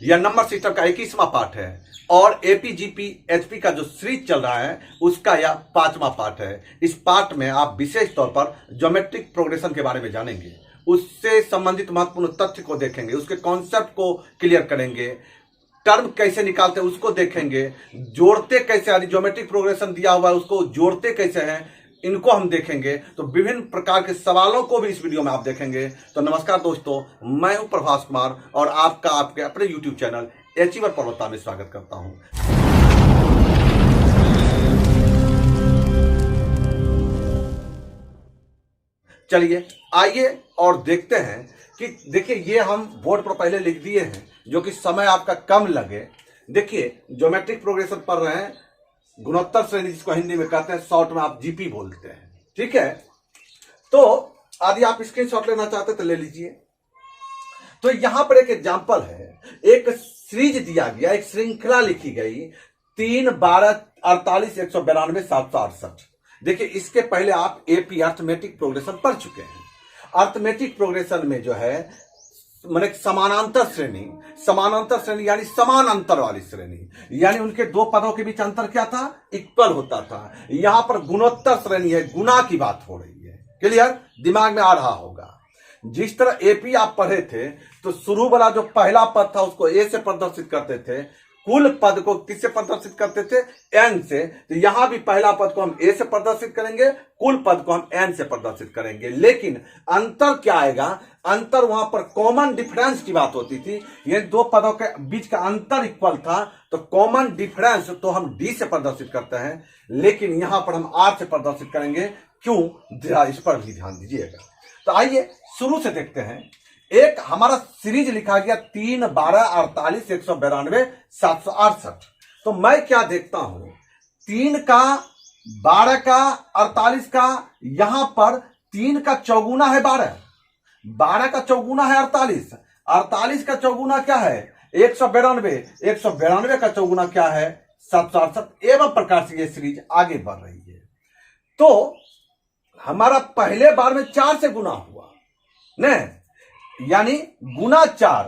यह number system का 21वां part है और एपीजीपी एचपी का जो सीरीज चल रहा है उसका यह 5वां पार्ट है। इस पार्ट में आप विशेष तौर पर ज्योमेट्रिक प्रोग्रेशन के बारे में जानेंगे, उससे संबंधित महत्वपूर्ण तथ्य को देखेंगे, उसके कॉन्सेप्ट को क्लियर करेंगे, टर्म कैसे निकालते हैं उसको देखेंगे, जोड़ते कैसे, यदि ज्योमेट्रिक प्रोग्रेशन दिया हुआ है उसको जोड़ते कैसे हैं इनको हम देखेंगे। तो विभिन्न प्रकार के सवालों को भी इस वीडियो में आप देखेंगे। तो नमस्कार दोस्तों, मैं हूं प्रभास कुमार और आपका आपके अपने यूट्यूब चैनल अचीवर पर्वता में स्वागत करता हूं। चलिए आइए और देखते हैं कि देखिए ये हम बोर्ड पर पहले लिख दिए हैं जो कि समय आपका कम लगे। देखिए ज्योमेट्रिक प्रोग्रेशन पढ़ रहे हैं, गुणोत्तर श्रेणी जिसको हिंदी में कहते हैं, शॉर्ट में आप जीपी बोलते हैं, ठीक है। तो यदि आप स्क्रीनशॉट लेना चाहते तो ले लीजिए। तो यहां पर एक एग्जांपल है, एक सीरीज दिया गया, एक श्रृंखला लिखी गई 3, 12, 48, 192, 768। देखिए इसके पहले आप एपी अर्थमेटिक प्रोग्रेशन पढ़ चुके हैं। अर्थमेटिक प्रोग्रेशन में जो है माने समानांतर श्रेणी यानी समान अंतर वाली श्रेणी, यानी उनके दो पदों के बीच अंतर क्या था, इक्वल होता था। यहां पर गुणोत्तर श्रेणी है, गुना की बात हो रही है। क्लियर, दिमाग में आ रहा होगा। जिस तरह एपी आप पढ़े थे तो शुरू वाला जो पहला पद था उसको ए से प्रदर्शित करते थे, कुल पद को किससे प्रदर्शित करते थे, एन से। तो यहां भी पहला पद को हम ए से प्रदर्शित करेंगे, कुल पद को हम एन से प्रदर्शित करेंगे। लेकिन अंतर क्या आएगा, अंतर वहां पर कॉमन डिफरेंस की बात होती थी, ये दो पदों के बीच का अंतर इक्वल था तो कॉमन डिफरेंस तो हम डी से प्रदर्शित करते हैं, लेकिन यहां पर हम आर से प्रदर्शित करेंगे। क्यों, जरा इस पर भी ध्यान दीजिएगा। तो आइए शुरू से देखते हैं। एक हमारा सीरीज लिखा गया 3, 12, 48, 192, 768। तो मैं क्या देखता हूं, 3 का, 12 का, 48 का, यहां पर 3 का चौगुना है 12, 12 का चौगुना है 48, 48 का चौगुना क्या है 192, 192 का चौगुना क्या है 768। एवं प्रकार से यह सीरीज आगे बढ़ रही है। तो हमारा पहले बार में 4 से गुना हुआ न, यानी गुना 4,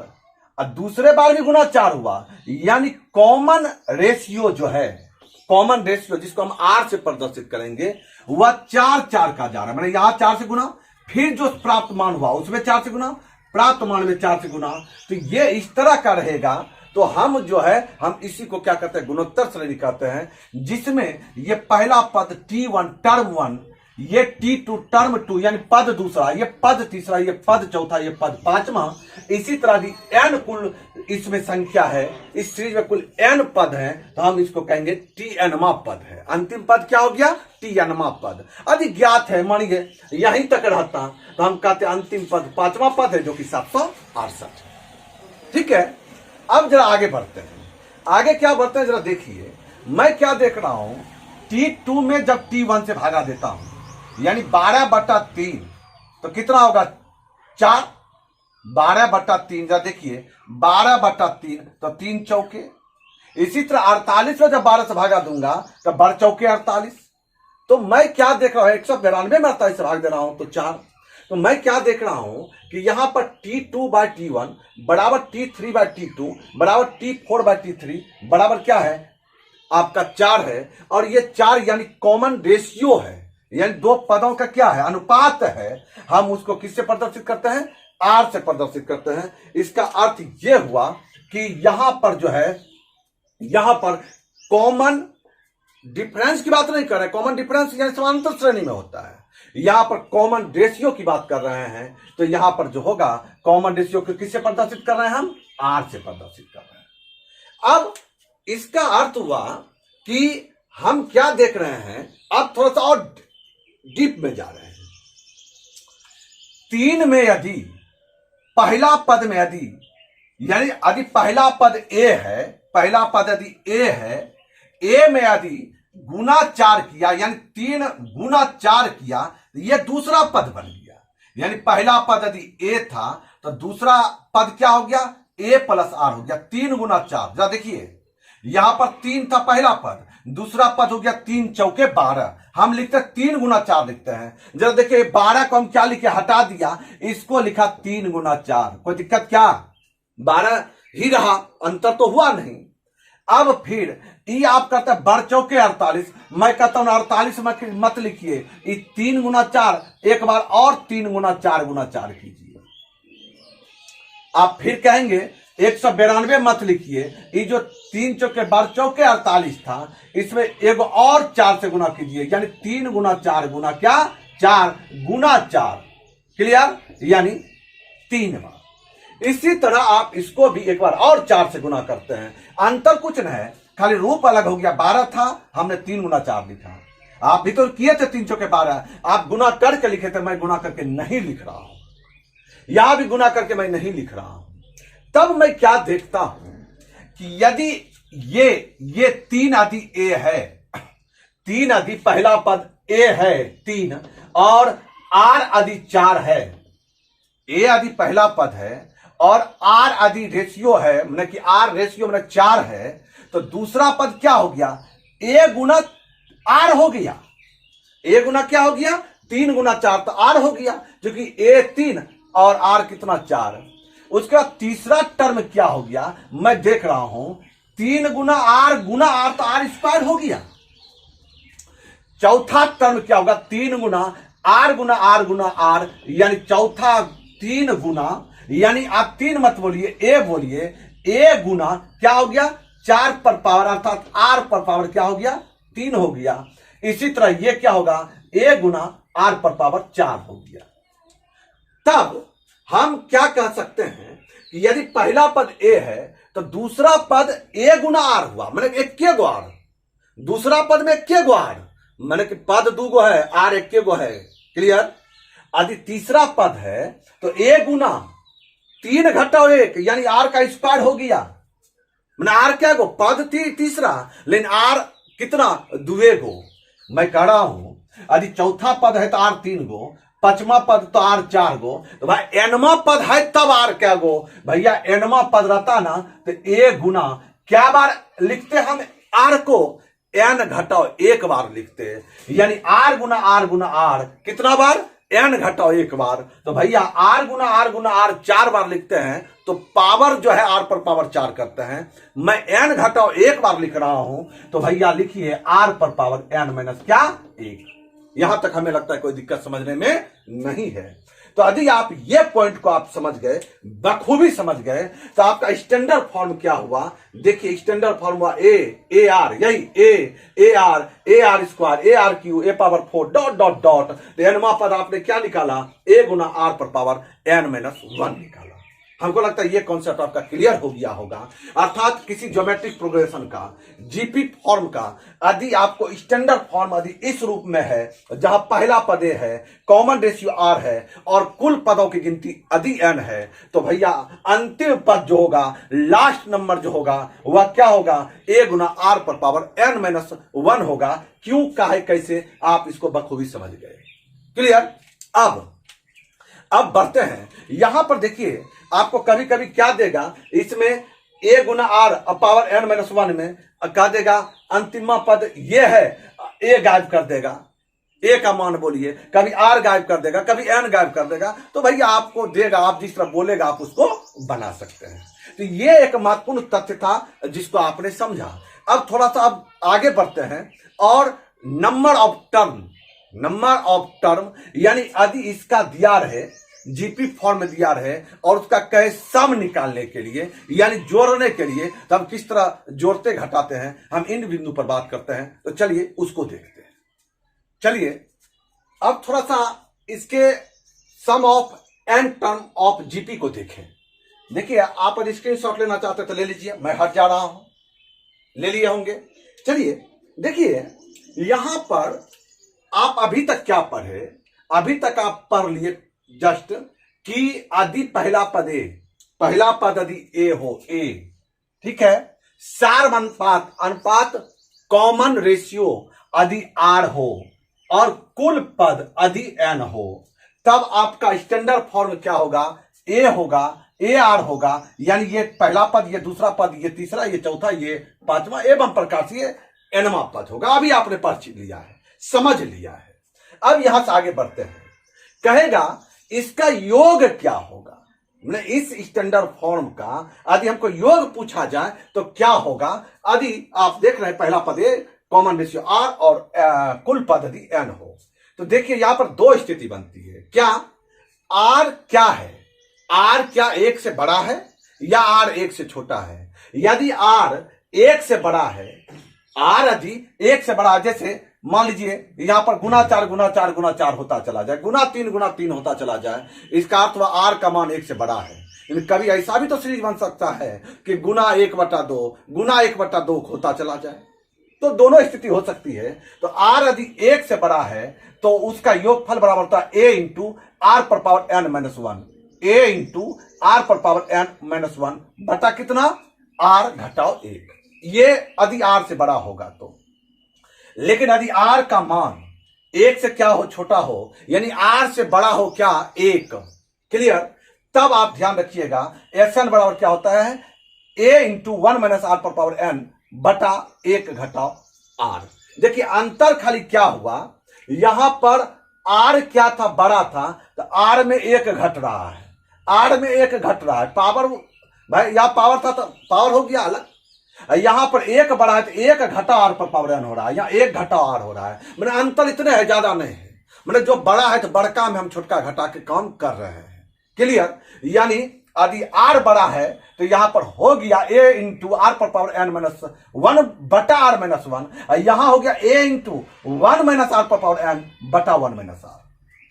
और दूसरे बार भी गुना 4 हुआ, यानी कॉमन रेशियो जो है, कॉमन रेशियो जिसको हम आर से प्रदर्शित करेंगे वह 4, 4 का जा रहा है। मैंने यहां 4 से गुना, फिर जो प्राप्त मान हुआ उसमें 4 से गुना, प्राप्त मान में 4 से गुना। तो ये इस तरह का रहेगा। तो हम जो है हम इसी को क्या कहते हैं, गुणोत्तर श्रेणी कहते हैं, जिसमें ये पहला पद T1 टर्म 1, ये T2 टर्म 2 यानी पद दूसरा, ये पद तीसरा, ये पद चौथा, ये पद पांचवा, इसी तरह की n कुल इसमें संख्या है। इस सीरीज में कुल n पद हैं, तो हम इसको कहेंगे Tnवां पद है। अंतिम पद क्या हो गया, Tnवां पद। यदि ज्ञात है, मानिए यहीं तक रहता तो हम कहते अंतिम पद 5वां पद है जो कि 768। ठीक है, अब जरा आगे बढ़ते हैं। आगे क्या बढ़ते हैं जरा देखिए। मैं क्या देख रहा हूं, T2 में जब T1 से भागा देता हूं यानी 12/3 तो कितना होगा 4, 12/3 जरा देखिए 12/3 तो 3 चौके। इसी तरह 48 में जब 12 से भागा दूंगा तो 12 चौके 48। तो मैं क्या देख रहा हूं, 192 में 48 से भाग दे रहा हूं तो 4। तो मैं क्या देख रहा हूं कि यहां पर T2/T1 बराबर T3/T2 बराबर T4/T3 बराबर क्या है आपका 4 है। और ये 4 यानी कॉमन रेशियो है, यानी दो पदों का क्या है, अनुपात है। हम उसको किससे प्रदर्शित करते हैं, आर से प्रदर्शित करते हैं। इसका अर्थ यह हुआ कि यहां पर जो है, यहां पर कॉमन डिफरेंस की बात नहीं कर रहे, कॉमन डिफरेंस यानी समांतर श्रेणी में होता है। यहां पर कॉमन रेशियो की बात कर रहे हैं, तो यहां पर जो होगा कॉमन रेशियो को किससे प्रदर्शित कर रहे हैं, हम आर से प्रदर्शित कर रहे हैं। अब इसका अर्थ हुआ कि हम क्या देख रहे हैं, अब थोड़ा सा और डीप में जा रहे हैं। 3 में यदि पहला पद में यदि पहला पद ए है, पहला पद यदि ए है, ए में यदि गुना 4 किया यानी 3 गुना 4 किया, यह दूसरा पद बन गया। यानी पहला पद यदि ए था तो दूसरा पद क्या हो गया, ए प्लस आर हो गया। 3 गुना 4, जरा देखिए यहां पर 3 था पहला पद, दूसरा पद हो गया 3 चौके 12। हम लिखते हैं 3 गुना 4 लिखते हैं। जरा देखिए 12 को हम क्या लिखे, हटा दिया, इसको लिखा 3 गुना 4। कोई दिक्कत क्या, 12 ही रहा, अंतर तो हुआ नहीं। अब फिर ये आप कहते हैं बढ़ चौके 48, मैं कहता हूं 48 मत लिखिए, ये 3 गुना 4, एक बार और 3 गुना 4 गुना 4 कीजिए। आप फिर कहेंगे 192 मत लिखिए, ये जो 3 चौके बढ़ चौके 48 था, इसमें एक और 4 से गुना कीजिए, यानी 3 गुना 4 गुना क्या 4 गुना 4, क्लियर, यानी 3 बार। इसी तरह आप इसको भी एक बार और 4 से गुना करते हैं। अंतर कुछ नहीं है, खाली रूप अलग हो गया। 12 था, हमने 3 गुना 4 लिखा। आप भी तो किए थे 3 चौके 12, आप गुना करके लिखे थे, मैं गुना करके नहीं लिख रहा हूं, यहां भी गुना करके मैं नहीं लिख रहा हूं। तब मैं क्या देखता हूं कि यदि ये 3 आदि ए है, 3 आदि पहला पद ए है 3 और आर आदि 4 है, ए आदि पहला पद है और आर आदि रेशियो है, मतलब कि आर रेशियो मतलब 4 है, तो दूसरा पद क्या हो गया, ए गुना आर हो गया। ए गुना क्या हो गया, 3 गुना 4 तो आर हो गया, जो कि ए 3 और आर कितना 4। उसके बाद तीसरा टर्म क्या हो गया, मैं देख रहा हूं 3 गुना आर तो आर स्क्वायर हो गया। चौथा टर्म क्या होगा, 3 गुना आर यानी चौथा 3 गुना, यानी आप 3 मत बोलिए, ए बोलिए, ए गुना क्या हो गया 4 पर पावर, अर्थात आर पर पावर क्या हो गया 3 हो गया। इसी तरह ये क्या होगा, ए गुना आर पर पावर 4 हो गया। तब हम क्या कह सकते हैं कि यदि पहला पद ए है तो दूसरा पद ए गुना आर हुआ, मतलब 1 गो आर, दूसरा पद में 1 गो आर, मतलब कि पद 2 गो है, आर 1 गो है, क्लियर। यदि तीसरा पद है तो ए गुना 3 घटाओ 1, यानी आर का स्क्वायर हो गया, मैंने आर क्या गो पद तीसरा, लेकिन आर कितना 2 गो। मैं कह रहा हूं यदि चौथा पद है तो आर 3 गो, पांचवा पद तो आर 4 गो, तो भाई एनवा पद है तब आर क्या गो, भैया एनवा पद रहता ना तो ए गुना क्या बार लिखते हम आर को, एन घटाओ 1 बार लिखते, यानी आर गुना आर कितना बार, एन घटाओ 1 बार। तो भैया आर गुना आर 4 बार लिखते हैं, तो पावर जो है आर पर पावर 4 करते हैं। मैं एन घटाओ 1 बार लिख रहा हूं, तो भैया लिखिए आर पर पावर एन माइनस क्या 1। यहां तक हमें लगता है कोई दिक्कत समझने में नहीं है। तो यदि आप ये पॉइंट को आप समझ गए, बखूबी समझ गए, तो आपका स्टैंडर्ड फॉर्म क्या हुआ, देखिए स्टैंडर्ड फॉर्म हुआ ए आर, यही A R square, A R Q, A power 4 dot dot dot. तो एनवा पद आपने क्या निकाला, ए गुना आर पर पावर एन माइनस 1 निकाला। हमको लगता है ये कॉन्सेप्ट आपका क्लियर हो गया होगा। अर्थात किसी ज्योमेट्रिक प्रोग्रेशन का, जीपी फॉर्म का, यदि आपको स्टैंडर्ड फॉर्म यदि इस रूप में है जहां पहला पद ए है, कॉमन रेशियो आर है और कुल पदों की गिनती यदि एन है, तो भैया अंतिम पद जो होगा, लास्ट नंबर जो होगा वह क्या होगा, ए गुना आर पर पावर एन माइनस 1 होगा। क्यों, काहे, कैसे, आप इसको बखूबी समझ गए, क्लियर। अब बढ़ते हैं, यहां पर देखिए आपको कभी कभी क्या देगा, इसमें ए गुना आर पावर एन माइनस 1 में क्या देगा, अंतिमा पद ये है, ए गायब कर देगा, ए का मान बोलिए, कभी आर गायब कर देगा, कभी एन गायब कर देगा, तो भैया आपको देगा, आप जिस तरह बोलेगा आप उसको बना सकते हैं। तो ये एक महत्वपूर्ण तथ्य था जिसको आपने समझा। अब थोड़ा सा अब आगे बढ़ते हैं, और नंबर ऑफ टर्म यानी यदि इसका दिया रहे, जीपी फॉर्म में दिया रहे और उसका कहे सम निकालने के लिए यानी जोड़ने के लिए, तो हम किस तरह जोड़ते घटाते हैं, हम इन बिंदु पर बात करते हैं। तो चलिए उसको देखते हैं। चलिए अब थोड़ा सा इसके sum of n term of GP को देखें। देखिए आप अगर स्क्रीनशॉट लेना चाहते हैं तो ले लीजिए, मैं हट जा रहा हूं, ले लिए होंगे। चलिए देखिए यहां पर आप अभी तक क्या पढ़े, अभी तक आप पढ़ लिए जस्ट कि यदि पहला पद यदि ए हो, ए ठीक है, सार अनुपात कॉमन रेशियो यदि आर हो और कुल पद यदि एन हो, तब आपका स्टैंडर्ड फॉर्म क्या होगा, ए होगा, ए आर होगा, यानी ये पहला पद, ये दूसरा पद, ये तीसरा, ये चौथा, ये पांचवा, एवं प्रकार से ये एनवा पद होगा। अभी आपने पढ़ लिया है, समझ लिया है। अब यहां से आगे बढ़ते हैं, कहेगा इसका योग क्या होगा। मैंने इस स्टैंडर्ड फॉर्म का यदि हमको योग पूछा जाए तो क्या होगा। यदि आप देख रहे हैं पहला पद ए कॉमन रेशियो आर और कुल पद यदि एन हो, तो देखिए यहां पर दो स्थिति बनती है। क्या आर क्या है, आर क्या एक से बड़ा है या आर एक से छोटा है। यदि आर एक से बड़ा है, आर यदि एक से बड़ा, जैसे मान लीजिए यहां पर गुना चार गुना चार गुना चार होता चला जाए, गुना तीन होता चला जाए, इसका अर्थ वह आर का मान एक से बड़ा है। कभी ऐसा भी तो सीरीज बन सकता है कि गुना 1/2 गुना 1/2 होता चला जाए, तो दोनों स्थिति हो सकती है। तो आर यदि एक से बड़ा है तो उसका योगफल बराबर होता है ए इंटू आर पर power n minus 1, a into r पर पावर एन माइनस 1 बटा कितना, आर घटाओ 1। ये यदि आर से बड़ा होगा तो। लेकिन यदि आर का मान एक से क्या हो, छोटा हो, यानी आर से बड़ा हो क्या, 1, क्लियर, तब आप ध्यान रखिएगा एस एन बराबर क्या होता है, ए इंटू 1 माइनस आर पर पावर एन बटा 1 घटाओ आर। देखिए अंतर खाली क्या हुआ, यहां पर आर क्या था, बड़ा था, तो आर में 1 घट रहा है, आर में 1 घट रहा है, पावर भाई यहां पावर था तो पावर हो गया अलग, यहां पर 1 बढ़ा है तो 1 घटा आर पर पावर एन हो रहा है, यहां 1 घटा आर हो रहा है। मैंने अंतर इतने है, ज्यादा नहीं है। मैंने जो बड़ा है तो बड़का में हम छोटका घटा के काम कर रहे हैं, क्लियर। यानी यदि आर बड़ा है तो यहां पर हो गया ए इंटू आर पर पावर एन माइनस 1 बटा आर माइनस 1, यहां हो गया ए इंटू 1 माइनस आर पर पावर एन बटा 1 माइनस आर।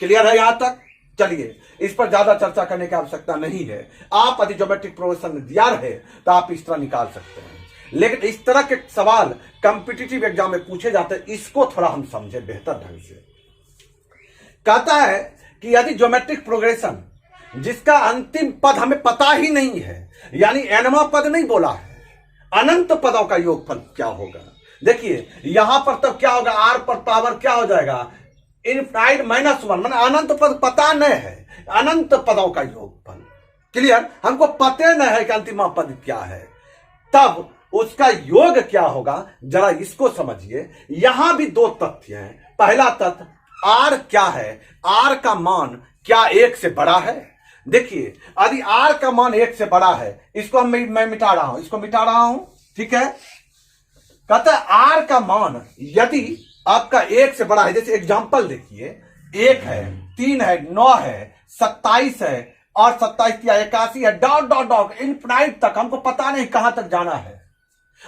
क्लियर है यहां तक। चलिए इस पर ज्यादा चर्चा करने की आवश्यकता नहीं है। आप यदि ज्योमेट्रिक प्रोग्रेशन में दिया रहे तो आप इस तरह निकाल सकते हैं, लेकिन इस तरह के सवाल कॉम्पिटिटिव एग्जाम में पूछे जाते हैं, इसको थोड़ा हम समझे बेहतर ढंग से। कहता है कि यदि ज्योमेट्रिक प्रोग्रेशन जिसका अंतिम पद हमें पता ही नहीं है, यानी एनवा पद नहीं बोला है, अनंत पदों का योगफल क्या होगा। देखिए यहां पर तब क्या होगा, आर पर पावर क्या हो जाएगा, इनफाइनाइट माइनस 1, माने अनंत पद पता नहीं है, अनंत पदों का योगफल, क्लियर। हमको पता नहीं है कि अंतिम पद क्या है, तब उसका योग क्या होगा, जरा इसको समझिए। यहां भी दो तथ्य हैं। पहला तथ्य आर क्या है, आर का मान क्या 1 से बड़ा है। देखिए यदि आर का मान 1 से बड़ा है, इसको मैं मिटा रहा हूं, इसको मिटा रहा हूं, ठीक है। कहता है आर का मान यदि आपका 1 से बड़ा है, जैसे एग्जांपल देखिए 1 है, 3 है, 9 है, 27 है और 27 या 81 है, डॉट डॉट डॉट इनफिनाइट तक, हमको पता नहीं कहां तक जाना है,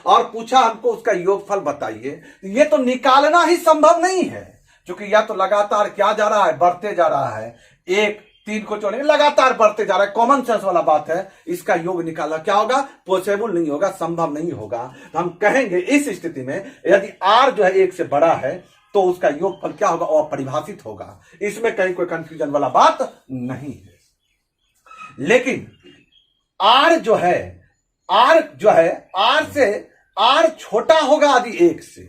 और पूछा हमको उसका योगफल बताइए, ये तो निकालना ही संभव नहीं है, क्योंकि या तो लगातार क्या जा रहा है, बढ़ते जा रहा है, 1 3 को छोड़े लगातार बढ़ते जा रहा है, कॉमन सेंस वाला बात है। इसका योग निकालना क्या होगा, पॉसिबल नहीं होगा, संभव नहीं होगा। तो हम कहेंगे इस स्थिति में यदि आर जो है 1 से बड़ा है तो उसका योगफल क्या होगा, अपरिभाषित होगा। इसमें कहीं कोई कंफ्यूजन वाला बात नहीं है। लेकिन आर जो है आर छोटा होगा यदि 1 से,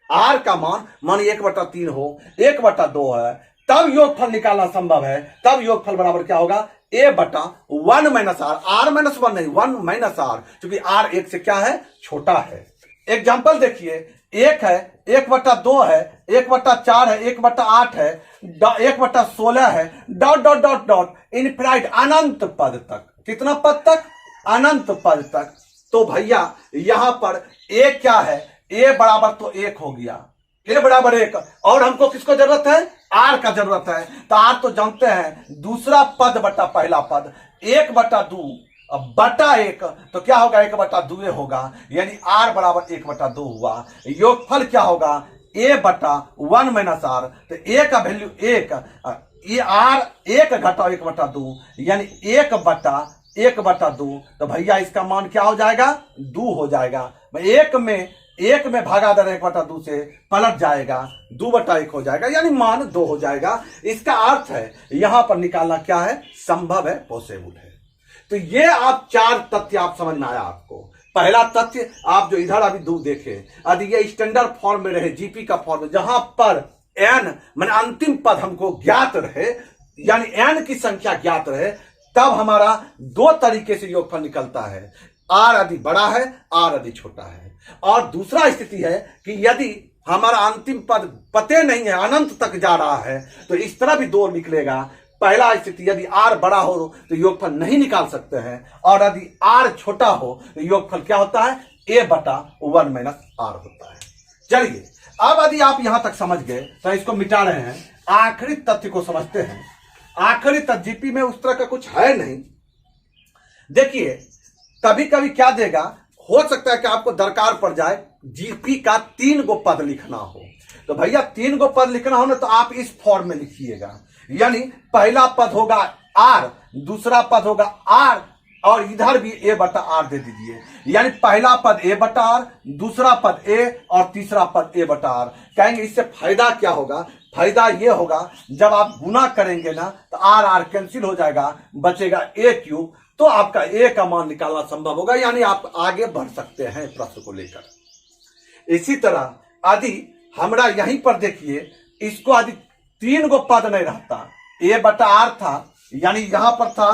आर का मान 1/3 हो, 1/2 है, तब योगफल निकालना संभव है। तब योगफल बराबर क्या होगा, a बटा 1 माइनस आर, आर माइनस 1 नहीं, 1 माइनस आर, क्योंकि आर 1 से क्या है, छोटा है। एग्जाम्पल देखिए 1 है, 1/2 है, 1/4 है, 1/8 है, 1/16 है, dot dot dot dot infinite अनंत पद तक। कितना पद तक, अनंत पद तक। तो भैया यहां पर a क्या है, a बराबर तो 1 हो गया, a बराबर 1, और हमको किसको जरूरत है, आर का जरूरत है। तो आर तो जानते हैं दूसरा पद बटा पहला पद, 1/2 बटा 1, तो क्या होगा, 1/2 होगा, यानी आर बराबर 1/2 हुआ। योगफल क्या होगा, a बटा 1 माइनस आर, तो a का वैल्यू 1, ये आर 1 घटाओ 1/2, यानी 1/2। तो भैया इसका मान क्या हो जाएगा, 2 हो जाएगा। 1 में भागा दर 1/2 से पलट जाएगा, 2/1 हो जाएगा, यानी मान 2 हो जाएगा। इसका अर्थ है यहां पर निकालना क्या है, संभव है, पॉसिबल है। तो ये आप 4 तथ्य आप समझ में आया आपको। पहला तथ्य आप जो इधर अभी 2 देखे, यदि ये स्टैंडर्ड फॉर्म में रहे, जीपी का फॉर्म में, जहां पर एन माने अंतिम पद हमको ज्ञात रहे, यानी एन की संख्या ज्ञात रहे, तब हमारा 2 तरीके से योगफल निकलता है। आर यदि बड़ा है, आर यदि छोटा है। और दूसरा स्थिति है कि यदि हमारा अंतिम पद पते नहीं है, अनंत तक जा रहा है, तो इस तरह भी 2 निकलेगा। पहला स्थिति यदि r बड़ा हो तो योगफल नहीं निकाल सकते हैं, और यदि r छोटा हो तो योगफल क्या होता है, a बटा 1 माइनस r होता है। चलिए अब यदि आप यहां तक समझ गए तो इसको मिटा रहे हैं, आखिरी तथ्य को समझते हैं। आखिरी तथ्य जीपी में उस तरह का कुछ है नहीं। देखिए कभी कभी क्या देगा, हो सकता है कि आपको दरकार पड़ जाए जीपी का 3 गो पद लिखना हो, तो भैया 3 गो पद लिखना हो ना तो आप इस फॉर्म में लिखिएगा, यानी पहला पद होगा r, दूसरा पद होगा r, और इधर भी a बटा r दे दीजिए, यानी पहला पद a बटा r, दूसरा पद a और तीसरा पद a बटा r। कहेंगे इससे फायदा क्या होगा, फायदा ये होगा जब आप गुना करेंगे ना तो r r कैंसिल हो जाएगा, बचेगा a क्यूब, तो आपका a का मान निकालना संभव होगा, यानी आप आगे बढ़ सकते हैं प्रश्न को लेकर। इसी तरह यदि हमरा यहीं पर देखिए, इसको यदि 3 गो पद नहीं रहता, a बटा r था, यानी यहां पर था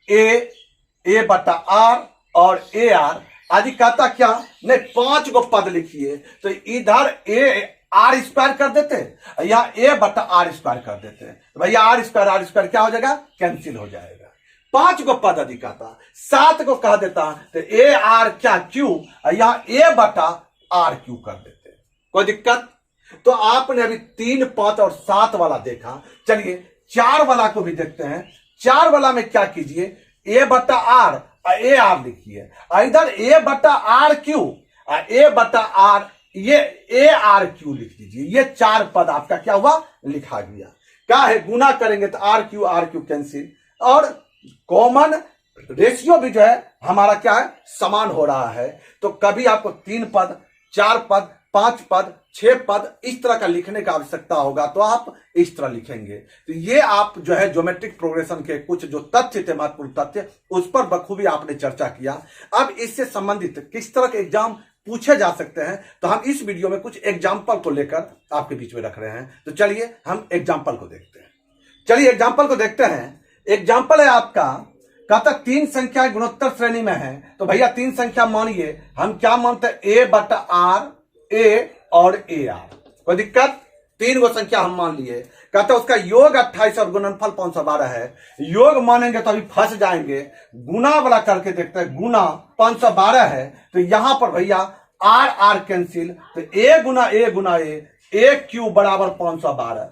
a बटा r और a r, यदि कहता क्या नहीं 5 गो पद लिखिए, तो इधर r स्क्वायर कर देते, या a बटा r स्क्वायर कर देते, तो भैया r स्क्वायर क्या हो जाएगा, कैंसिल हो जाएगा। 5 गो पद यदि कहता, 7 को कह देता तो a r क्या क्यू, या a बटा r क्यू कर देते, कोई दिक्कत। तो आपने अभी 3, 5 और 7 वाला देखा, चलिए 4 वाला को भी देखते हैं। 4 वाला में क्या कीजिए, a बटा r ए आर लिखिए, इधर a बटा r क्यू, a बटा r, ये ए आर क्यू लिख दीजिए। ये 4 पद आपका क्या हुआ, लिखा गया। क्या है, गुना करेंगे तो r क्यू कैंसिल, और कॉमन रेशियो भी जो है हमारा क्या है, समान हो रहा है। तो कभी आपको 3 पद, 4 पद, 5 पद, 6 पद इस तरह का लिखने का आवश्यकता होगा तो आप इस तरह लिखेंगे। तो ये आप जो है ज्योमेट्रिक प्रोग्रेशन के कुछ जो तथ्य थे, महत्वपूर्ण तथ्य, उस पर बखूबी आपने चर्चा किया। अब इससे संबंधित किस तरह के एग्जाम पूछे जा सकते हैं, तो हम इस वीडियो में कुछ एग्जाम्पल को लेकर आपके बीच में रख रहे हैं। तो चलिए हम एग्जाम्पल को देखते हैं। चलिए एग्जाम्पल को देखते हैं। एग्जाम्पल है आपका, कहता 3 संख्या गुणोत्तर श्रेणी में है, तो भैया 3 संख्या मानिए, हम क्या मानते हैं, a बटा आर, a और a r, कोई दिक्कत। 3 गो संख्या हम मान लिए, कहता उसका योग 28 और गुणनफल 512 है। योग मानेंगे तो अभी फंस जाएंगे, गुना वाला करके देखते हैं। गुना 512 है, तो यहां पर भैया आर आर कैंसिल, तो a गुना a क्यूब बराबर 512,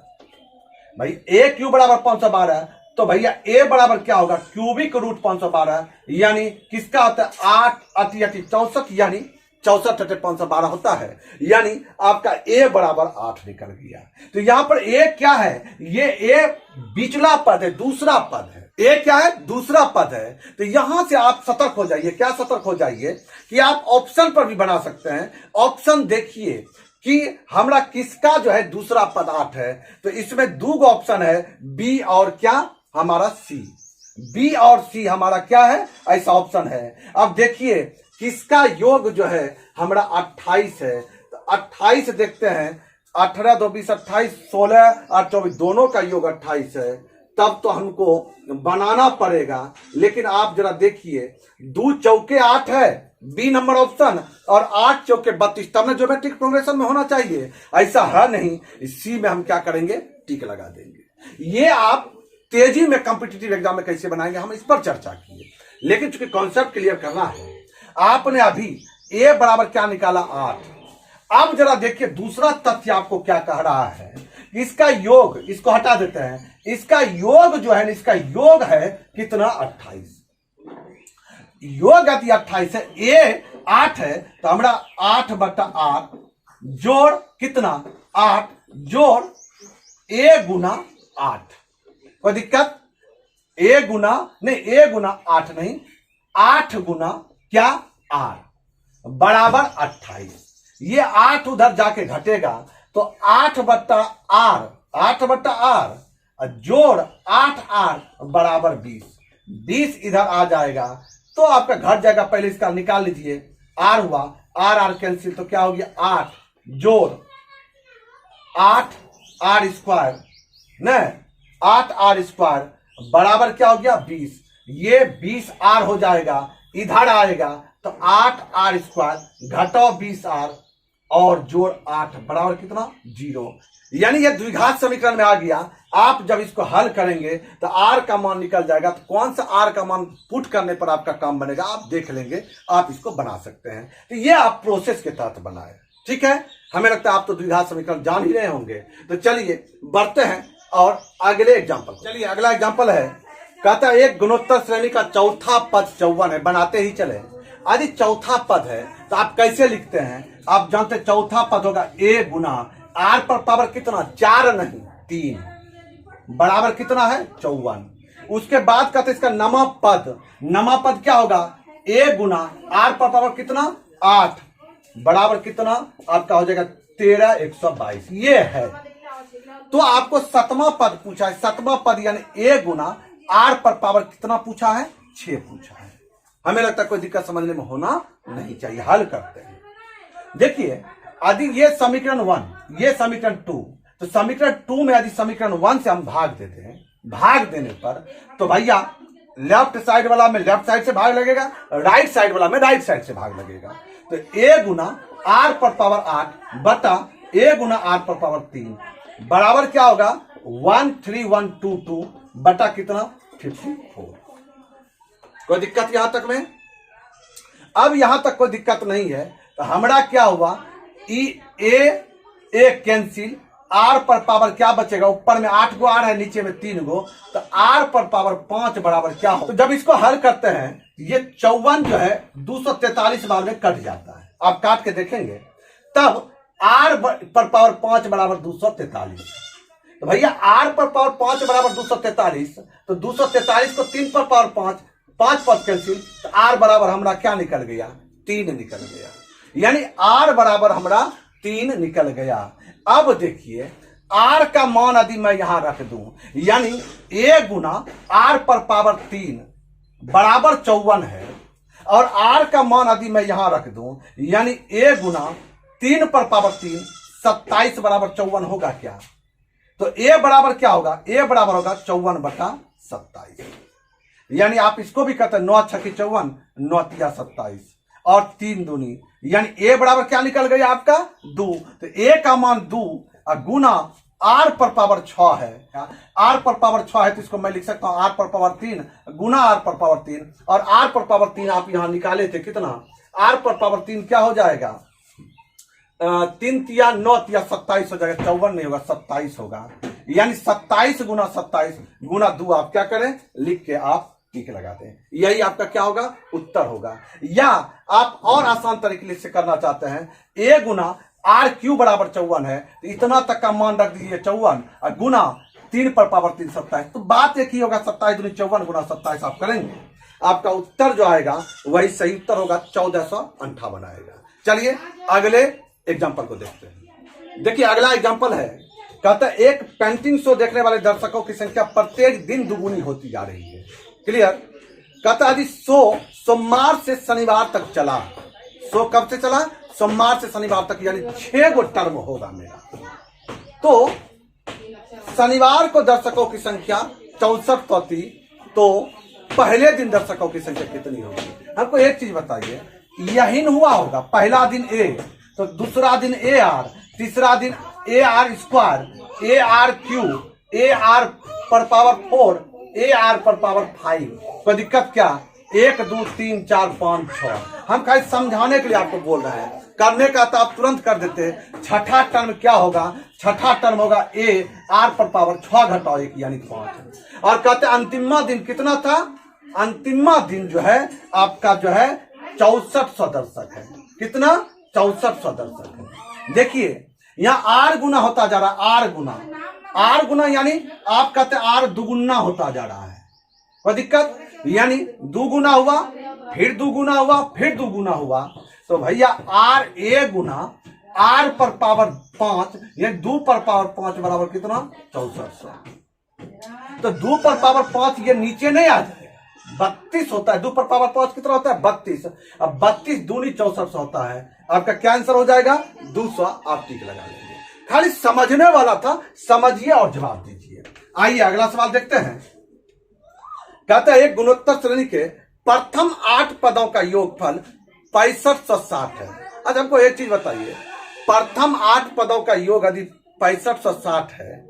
भाई a क्यूब बराबर 512, तो भैया a बराबर क्या होगा, क्यूबिक रूट 512, यानी किसका होता है, 8 अति 64, यानी 64 512 होता है, यानी आपका a बराबर 8 निकल गया। तो यहां पर a क्या है, ये a बिचला पद है, दूसरा पद है। a क्या है, दूसरा पद है। तो यहां से आप सतर्क हो जाइए। क्या सतर्क हो जाइए कि आप ऑप्शन पर भी बना सकते हैं। ऑप्शन देखिए कि हमरा किसका जो है दूसरा पद 8 है, तो इसमें 2 ऑप्शन है, बी और क्या हमारा सी। बी और सी हमारा क्या है, ऐसा ऑप्शन है। अब देखिए किसका योग जो है हमारा 28 है, तो 28 देखते हैं, 18 2 20 28, 16 और 24 दोनों का योग 28 है। तब तो हमको बनाना पड़ेगा, लेकिन आप जरा देखिए 2 चौके 8 है, बी नंबर ऑप्शन, और 8 चौके 32, तब ना ज्योमेट्रिक प्रोग्रेशन में होना चाहिए। ऐसा है नहीं, सी में हम क्या करेंगे, टिक लगा देंगे। ये आप तेजी में कॉम्पिटिटिव एग्जाम में कैसे बनाएंगे, हम इस पर चर्चा किए, लेकिन चूंकि कॉन्सेप्ट क्लियर करना है। आपने अभी a बराबर क्या निकाला, 8। अब जरा देखिए दूसरा तथ्य आपको क्या कह रहा है, इसका योग, इसको हटा देते हैं, इसका योग जो है, इसका योग है कितना, 28। योग यदि 28 है, a 8 है, तो हमारा 8 बटा 8 जोड़ कितना, 8 जोड़ a गुना 8, कोई दिक्कत। a गुना नहीं, a गुना 8 नहीं, 8 गुना क्या, r बराबर 28। ये 8 उधर जाके घटेगा, तो 8 बट्टा r, 8 बट्टा r जोड़ 8r बराबर 20। 20 इधर आ जाएगा तो आपका घट जाएगा। पहले इसका निकाल लीजिए, r हुआ, r कैंसिल, तो क्या हो गया, 8 जोड़ 8r स्क्वायर, न 8r स्क्वायर बराबर क्या हो गया, 20। ये 20r हो जाएगा, इधर आएगा तो 8r स्क्वायर घटाओ 20r, और जोड़ 8 बराबर कितना 0। यानी ये द्विघात समीकरण में आ गया। आप जब इसको हल करेंगे तो आर का मान निकल जाएगा। तो कौन सा आर का मान पुट करने पर आपका काम बनेगा आप देख लेंगे, आप इसको बना सकते हैं। तो ये आप प्रोसेस के तहत बनाए, ठीक है। हमें लगता है आप तो द्विघात समीकरण जान ही रहे होंगे। तो चलिए बढ़ते हैं और अगले एग्जाम्पल। चलिए अगला एग्जाम्पल है, कहता है एक गुणोत्तर श्रेणी का चौथा पद 54 है। बनाते ही चले। यदि चौथा पद है तो आप कैसे लिखते हैं? आप जानते हैं चौथा पद होगा a गुना आर पर पावर कितना 4 नहीं 3 बराबर कितना है 54। उसके बाद कहते हैं इसका नमा पद क्या होगा a गुना आर पर पावर कितना 8 बराबर कितना आपका हो जाएगा 13 122। ये है। तो आपको सतवां पद पूछा है। सतवां पद यानी a गुना आर पर पावर कितना पूछा है 6 पूछा है। हमें लगता है कोई दिक्कत समझने में होना नहीं चाहिए। हल करते हैं। देखिए यदि ये समीकरण 1 ये समीकरण 2, तो समीकरण 2 में यदि समीकरण 1 से हम भाग देते हैं, भाग देने पर तो भैया लेफ्ट साइड वाला में लेफ्ट साइड से भाग लगेगा, राइट साइड वाला में राइट साइड से भाग लगेगा। तो a गुना आर पर पावर 8 बटा a गुना आर पर पावर 3 बराबर क्या होगा 13122 बटा कितना 54। कोई दिक्कत यहां तक में? अब यहां तक कोई दिक्कत नहीं है। तो हमारा क्या हुआ ए कैंसिल, आर पर पावर क्या बचेगा, ऊपर में 8 गो आर है नीचे में 3 गो, तो आर पर पावर 5 बराबर क्या हो। तो जब इसको हल करते हैं ये 54 जो है 243 बार में कट जाता है। आप काट के देखेंगे तब आर पर पावर 5 बराबर 243। तो भैया आर पर पावर 5 बराबर 243, तो 243 को 3 पर पावर 5 पद कैंसिल, तो आर बराबर हमारा क्या निकल गया 3 निकल गया। यानी आर बराबर हमारा 3 निकल गया। अब देखिए आर का मान यदि मैं यहां रख दूं यानी a गुना आर पर पावर 3 बराबर 54 है, और आर का मान यदि मैं यहां रख दूं यानी a गुना 3 पर पावर 3 27 बराबर 54 होगा क्या? तो a बराबर क्या होगा a बराबर होगा 54 बटा 27। यानी आप इसको भी कहते हैं 9 छक्की 54 9 तिया 27 और 3 दूनी, यानी a बराबर क्या निकल गया आपका 2। तो a का मान 2 और गुना r पर पावर 6 है। r पर पावर 6 है तो इसको मैं लिख सकता हूं r पर पावर 3 गुना r पर पावर 3, और r पर पावर 3 आप यहां निकाले थे कितना, r पर पावर 3 क्या हो जाएगा 3 तिया 9 तिया 27 हो जाएगा, 54 नहीं होगा 27 होगा। यानी 27 गुना 27 गुना 2 आप क्या करें लिख के आप टिक लगाते हैं। यही आपका क्या होगा उत्तर होगा। या आप और आसान तरीके से करना चाहते हैं a गुना आर क्यू बराबर 54 है, तो इतना तक का मान रख दीजिए 54 और गुना 3 पर पावर 3 27। तो बात एक ही होगा 27 दूनी 54 गुना 27 आप करेंगे, आपका उत्तर जो आएगा वही सही उत्तर होगा 1458 आएगा। चलिए अगले एग्जाम्पल को देखते हैं। देखिए अगला एग्जाम्पल है, कहता है एक पेंटिंग शो देखने वाले दर्शकों की संख्या प्रत्येक दिन दुगुनी होती जा रही है। क्लियर? कहता है शो सोमवार से शनिवार तक चला। शो कब से चला? सोमवार से शनिवार तक, यानी 6 गो टर्म होगा मेरा। तो शनिवार को दर्शकों की संख्या 64 थी, तो पहले दिन दर्शकों की संख्या कितनी होगी? हमको एक चीज बताइए, यही हुआ होगा पहला दिन ए, तो दूसरा दिन ए आर, तीसरा दिन A R square, A R Q, A R पर पावर 4, ए आर पर पावर 5। कोई दिक्कत क्या? 1 2 3 4 5 6। हम खाली समझाने के लिए आपको बोल रहे हैं, करने का तो आप तुरंत कर देते। छठा टर्म क्या होगा? छठा टर्म होगा ए आर पर पावर 6 घटाओ 1 यानी 5। और कहते अंतिमा दिन कितना था? अंतिमा दिन जो है आपका जो है 6400 दर्शक है। कितना? 6400 दर्शक है। देखिए यहाँ आर गुना होता जा रहा है, आर गुना यानी आप कहते आर दुगुना होता जा रहा है। कोई दिक्कत? यानी दुगुना हुआ, फिर दुगुना हुआ, फिर दुगुना हुआ। तो भैया आर ए गुना आर पर पावर 5 यानी 2 पर पावर 5 बराबर कितना 6400। तो 2 पर पावर 5 ये नीचे नहीं आ जाएगा, 32 होता है। 2 पर पावर 5 कितना होता है 32। अब 32 दूनी 6400 होता है। आपका क्या आंसर हो जाएगा 200। आप टिक लगा लेंगे। खाली समझने वाला था, समझिए और जवाब दीजिए। आइए अगला सवाल देखते हैं। कहता है एक गुणोत्तर श्रेणी के प्रथम 8 पदों का योगफल 6560 है। आज हमको एक चीज बताइए, प्रथम 8 पदों का योग यदि 6560 है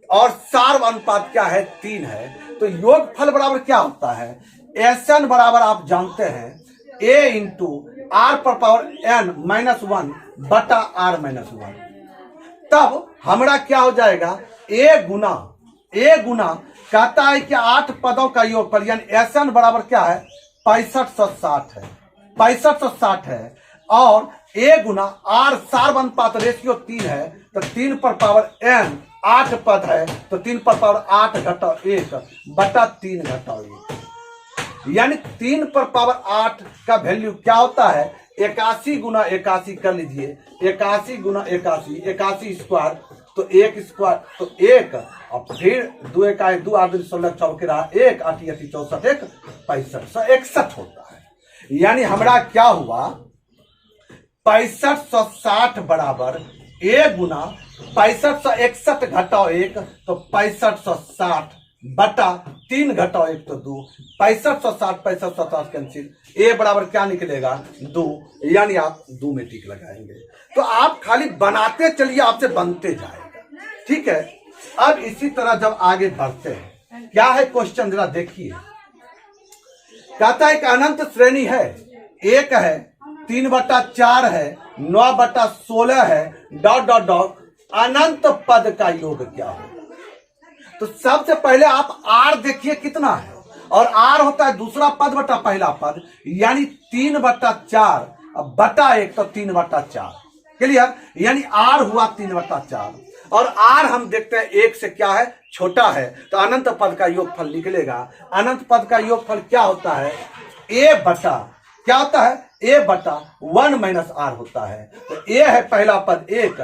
और सार्व अनुपात क्या है 3 है, तो योग फल बराबर क्या होता है, SN बराबर आप जानते हैं A इंटू R पर पावर N माइनस 1 बटा R माइनस 1। तब हमारा क्या हो जाएगा, A गुना कहता है कि 8 पदों का योग फल यानी SN बराबर क्या है 6560 है, 6560 है, और A गुना R सार्व अनुपात रेशियो 3 है, तो 3 पर पावर N 8 पद है, तो 3 पर पावर 8 घटाओ 1 बटा 3 घटाओ 1, यानी 3 पर पावर 8 का वैल्यू क्या होता है 81 गुना 81 कर लीजिए, 81 गुना 81, 81 स्क्वायर तो 1 स्क्वायर तो 1, और फिर 2 1 2 8 2 16 चौके रहा 1 8 8 64 1 6561 होता है। यानी हमारा क्या हुआ 6560 बराबर A गुना 6561 घटाओ 1 तो 6560 बटा 3 घटाओ 1 तो 2, 6560 6560 कैंसिल, A बराबर क्या निकलेगा 2, यानी आप 2 में टिक लगाएंगे। तो आप खाली बनाते चलिए, आपसे बनते जाएगा, ठीक है। अब इसी तरह जब आगे बढ़ते हैं, क्या है क्वेश्चन जरा देखिए, कहता है कि अनंत श्रेणी है, 1 है, 3/4 है, 9/16 है, डॉट डॉट डॉट, अनंत पद का योग क्या होगा। तो सबसे पहले आप R देखिए कितना है, और R होता है दूसरा पद बटा पहला पद, यानी 3/4 बटा 1 तो 3/4, क्लियर, यानी R हुआ 3/4, और R हम देखते हैं 1 से क्या है छोटा है, तो अनंत पद का योगफल निकलेगा। अनंत पद का योगफल क्या होता है A बटा क्या होता है A बटा 1 माइनस R होता है, तो A है पहला पद 1,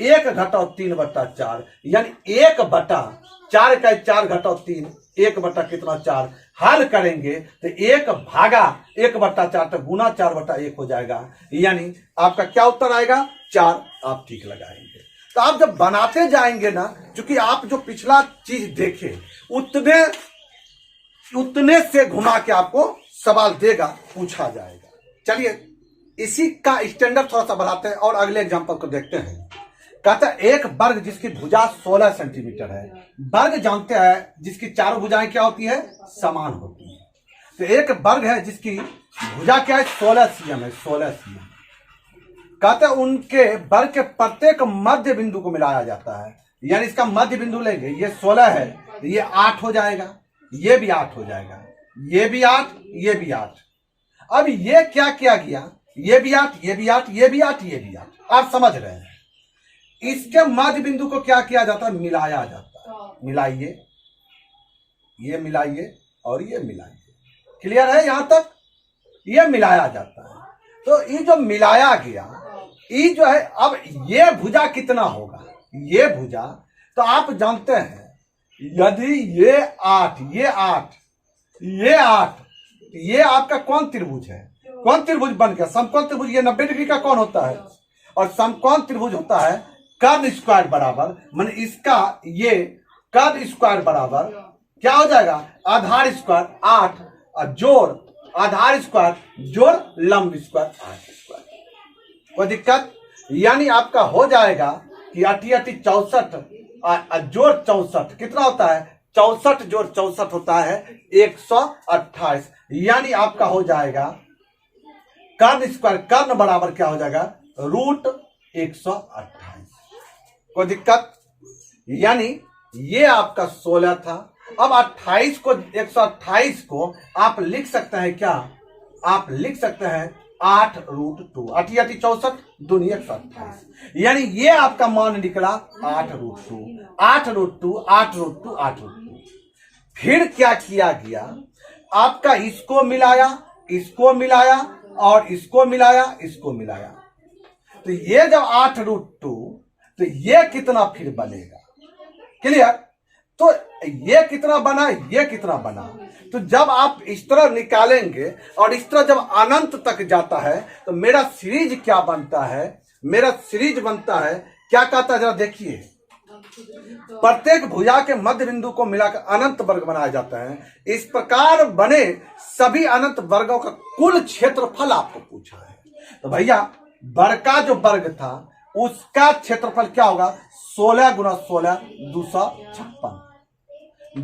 1 घटाओ 3/4, यानी 1 बटा 4 का 4 घटाओ 3, 1 बटा कितना 4, हल करेंगे तो 1 भागा 1/4 तो गुना 4/1 हो जाएगा, यानी आपका क्या उत्तर आएगा 4, आप ठीक लगाएंगे। तो आप जब बनाते जाएंगे ना, क्योंकि आप जो पिछला चीज देखे उतने से घुमा के आपको सवाल देगा, पूछा जाएगा। चलिए इसी का स्टैंडर्ड थोड़ा सा बढ़ाते हैं और अगले एग्जांपल को देखते हैं। कहता है एक वर्ग जिसकी भुजा 16 सेंटीमीटर है, वर्ग जानते हैं जिसकी चारों भुजाएं क्या होती है समान होती है, तो एक वर्ग है जिसकी भुजा क्या है 16 cm है, 16 cm। कहते हैं उनके वर्ग के प्रत्येक मध्य बिंदु को मिलाया जाता है, यानी इसका मध्य बिंदु लेंगे, ये 16 है, ये 8 हो जाएगा, ये भी 8 हो जाएगा, ये भी 8, ये भी 8। अब ये क्या किया गया, ये भी 8, ये भी 8, ये भी 8, ये भी 8, आप समझ रहे हैं। इसके मध्य बिंदु को क्या किया जाता है मिलाया जाता है, मिलाइए, ये मिलाइए और ये मिलाइए, क्लियर है यहां तक, ये मिलाया जाता है। तो ये जो मिलाया गया ये जो है, अब ये भुजा कितना होगा, ये भुजा तो आप जानते हैं यदि ये 8, ये 8, ये 8, ये आपका कौन त्रिभुज है, कौन त्रिभुज बन गया समकोण त्रिभुज। ये 90 डिग्री का कौन होता है, और समकोण त्रिभुज होता है कर्ण स्क्वायर बराबर, माने इसका ये कर्ण स्क्वायर बराबर क्या हो जाएगा आधार स्क्वायर 8 और जोड़ आधार स्क्वायर जोड़ लंब स्क्वायर 8 स्क्वायर। कोई दिक्कत, यानी आपका हो जाएगा कि 8 64 जोड़ 64 कितना होता है 64 जोड़ 64 होता है 128, यानी आपका हो जाएगा कर्ण स्क्वायर कर्ण बराबर क्या हो जाएगा √128। कोई दिक्कत, यानी ये आपका 16 था। अब 28 को 128 को आप लिख सकते हैं क्या, आप लिख सकते हैं 8√2, 8 64 दूनी 128, यानी ये आपका मान निकला 8√2, 8√2, 8√2, 8√2। फिर क्या किया गया, आपका इसको मिलाया, इसको मिलाया और इसको मिलाया, इसको मिलाया, तो ये जब 8√2 तो ये कितना फिर बनेगा, क्लियर। तो ये कितना बना, ये कितना बना, तो जब आप इस तरह निकालेंगे और इस तरह जब अनंत तक जाता है तो मेरा सीरीज क्या बनता है, मेरा सीरीज बनता है क्या कहता है जरा देखिए, प्रत्येक भुजा के मध्य बिंदु को मिलाकर अनंत वर्ग बनाया जाता है। इस प्रकार बने सभी अनंत वर्गों का कुल क्षेत्रफल आपको पूछा है। तो भैया वर्ग का जो वर्ग था उसका क्षेत्रफल क्या होगा 16 गुना 16 256।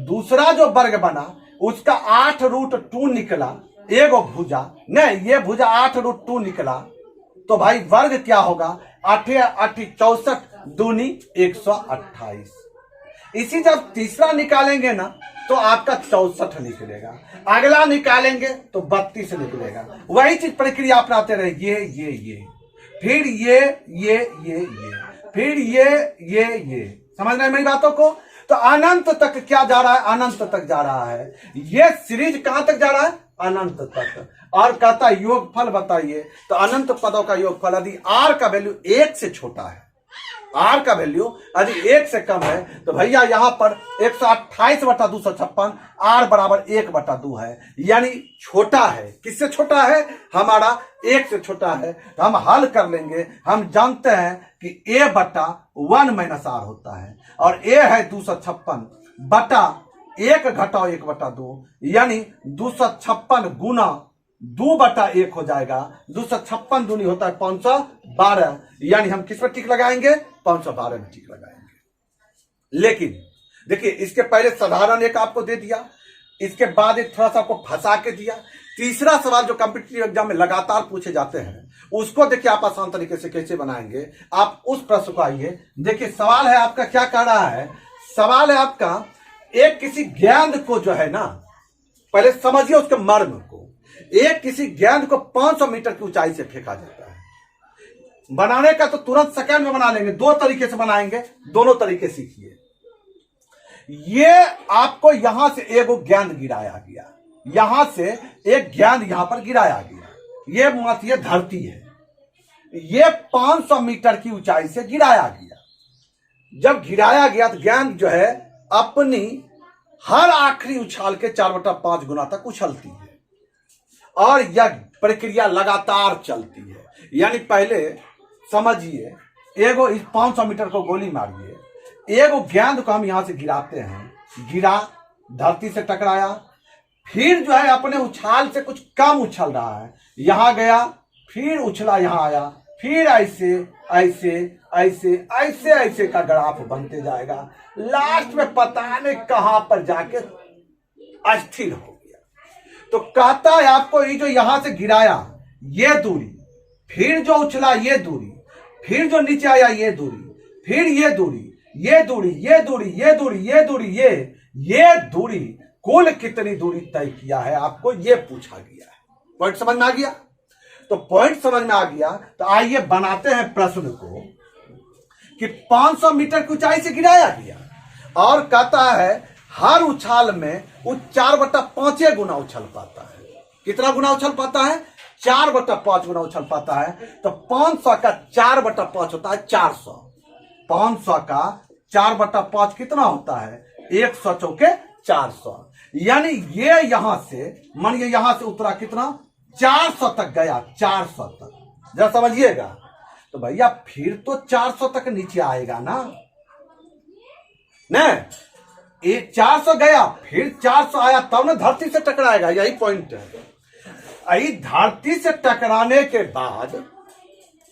दूसरा जो वर्ग बना उसका 8√2 निकला, एगो भुजा नहीं, ये भुजा 8√2 निकला, तो भाई वर्ग क्या होगा 8 8 64 दूनी 128। इसी जब तीसरा निकालेंगे ना तो आपका 64 निकलेगा, अगला निकालेंगे तो 32 निकलेगा। वही चीज प्रक्रिया अपनाते रहे, ये फिर ये फिर ये समझ रहे हैं मेरी बातों को। तो अनंत तक क्या जा रहा है, अनंत तक जा रहा है। ये सीरीज कहां तक जा रहा है, अनंत तक। और कहता है योगफल बताइए, तो अनंत पदों का योगफल यदि आर का वैल्यू 1 से छोटा है, आर का वैल्यू यदि 1 से कम है, तो भैया यहां पर 128/256 आर बराबर 1/2 है, यानी छोटा है। किससे छोटा है, हमारा 1 से छोटा है। तो हम हल कर लेंगे, हम जानते हैं कि a बटा 1 - आर होता है, और a है 256 बटा 1 घटाओ 1/2, यानी 256 गुना 2/1 हो जाएगा। 256 दूनी होता है 512, यानी हम किस पर टिक लगाएंगे, 512 में टिक लगाएंगे। लेकिन देखिए इसके पहले साधारण एक आपको दे दिया, इसके बाद एक थोड़ा सा आपको फंसा के दिया। तीसरा सवाल जो कॉम्पिटिटिव एग्जाम में लगातार पूछे जाते हैं उसको देखिए आप आसान तरीके से कैसे बनाएंगे। आप उस प्रश्न को आइए, देखिए सवाल है आपका क्या कह रहा है, सवाल है आपका एक किसी गेंद को जो है ना, पहले समझिए उसके मर्म को। एक किसी गेंद को 500 मीटर की ऊंचाई से फेंका जाता है। बनाने का तो तुरंत सेकंड में बना लेंगे, दो तरीके से बनाएंगे, दोनों तरीके सीखिए। ये आपको यहां से एगो गेंद गिराया गया, यहां से एक गेंद यहां पर गिराया गया, ये मानिए धरती है, ये 500 मीटर की ऊंचाई से गिराया गया। जब गिराया गया तो गेंद जो है अपनी हर आखिरी उछाल के 4/5 गुना तक उछलती है, और यह प्रक्रिया लगातार चलती है। यानी पहले समझिए, एगो इस 500 मीटर को गोली मारिए, एगो गेंद को हम यहां से गिराते हैं, गिरा, धरती से टकराया, फिर जो है अपने उछाल से कुछ कम उछल रहा है, यहां गया, फिर उछला, यहां आया, फिर ऐसे ऐसे ऐसे ऐसे ऐसे का ग्राफ बनते जाएगा। लास्ट में पता नहीं कहां पर जाके अस्थिर हो गया। तो कहता है आपको ये जो यहां से गिराया ये दूरी, फिर जो उछला ये दूरी, फिर जो नीचे आया ये दूरी, फिर ये दूरी, ये दूरी, ये दूरी, ये दूरी, ये दूरी, ये दूरी, कुल कितनी दूरी तय किया है आपको ये पूछा गया है। पॉइंट समझ में आ गया? तो पॉइंट समझ में आ गया तो आइए बनाते हैं प्रश्न को कि 500 मीटर की ऊंचाई से गिराया गया, और कहता है हर उछाल में वो 4/5 गुना उछल पाता है। कितना गुना उछल पाता है? 4/5 गुना उछल पाता है। तो 500 का 4/5 होता है 400। 500 का 4/5 कितना होता है? 100 चौके 400। यानी ये यहां से मानिए यहां से उतरा कितना? 400 तक गया, 400 तक। जरा समझिएगा, तो भैया फिर तो 400 तक नीचे आएगा ना, नहीं? एक 400 गया, फिर 400 आया, तब ना धरती से टकराएगा। यही पॉइंट है। यही धरती से टकराने के बाद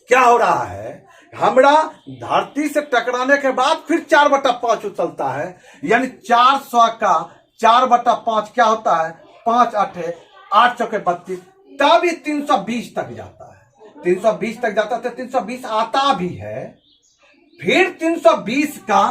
क्या हो रहा है, हमरा धरती से टकराने के बाद फिर 4/5 उछलता है। यानी 400 का 4/5 क्या होता है? 5 8 8 चौके 32, तब ये 320 तक जाता है। 320 तक जाता है तो 320 आता भी है। फिर 320 का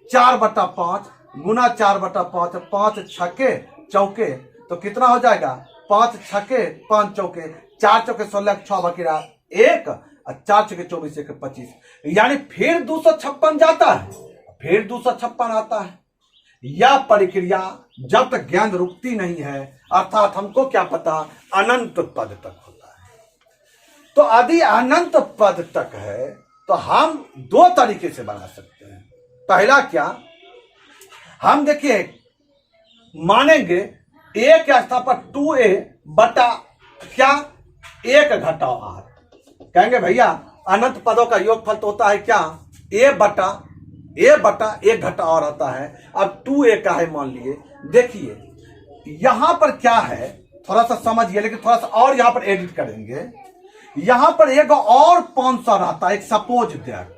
4/5 गुना 4/5, 5 छक्के चौके, तो कितना हो जाएगा? 5 छक्के 5 चौके, 4 चौके 16, 6 बकीरा 1, और 4 चौके 24, 1 25। यानी फिर 256 जाता है, फिर 256 आता है। यह प्रक्रिया जब तक गेंद रुकती नहीं है, अर्थात हमको क्या पता, अनंत पद तक होता है। तो यदि अनंत पद तक है तो हम दो तरीके से बना सकते हैं। पहला क्या, हम देखिए मानेंगे a के स्थान पर 2a बटा क्या 1 घटाओ r। कहेंगे भैया अनंत पदों का योगफल तो होता है क्या? a बटा 1 घटाओ r आता है। अब 2a का है मान लिए। देखिए यहां पर क्या है, थोड़ा सा समझिए, लेकिन थोड़ा सा और यहां पर एडिट करेंगे। यहां पर एक और 500 रहता है, एक सपोज दैट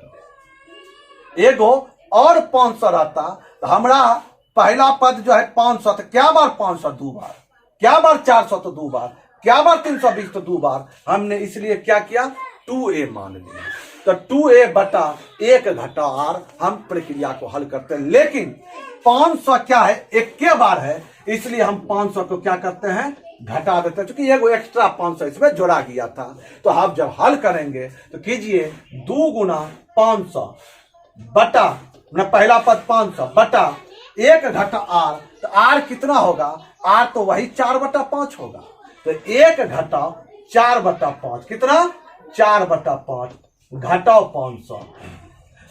एगो और 500 रहता तो हमारा पहला पद जो है 500, तो क्या बार 500 दो बार, क्या बार 400 तो दो बार, क्या बार 320 तो दो बार। हमने इसलिए क्या किया 2a मान लिया। तो 2a बटा 1 घटा r हम प्रक्रिया को हल करते हैं। लेकिन 500 क्या है, एक के बार है, इसलिए हम 500 को क्या करते हैं घटा देते हैं, क्योंकि एक एक्स्ट्रा 500 इसमें जोड़ा गया था। तो आप जब हल करेंगे तो कीजिए 2 गुना 500 बटा पहला पद 500 बटा 1 घटा r, तो r कितना होगा, r तो वही 4/5 होगा। तो 1 घटाओ 4/5 कितना 4/5 घटाओ 500,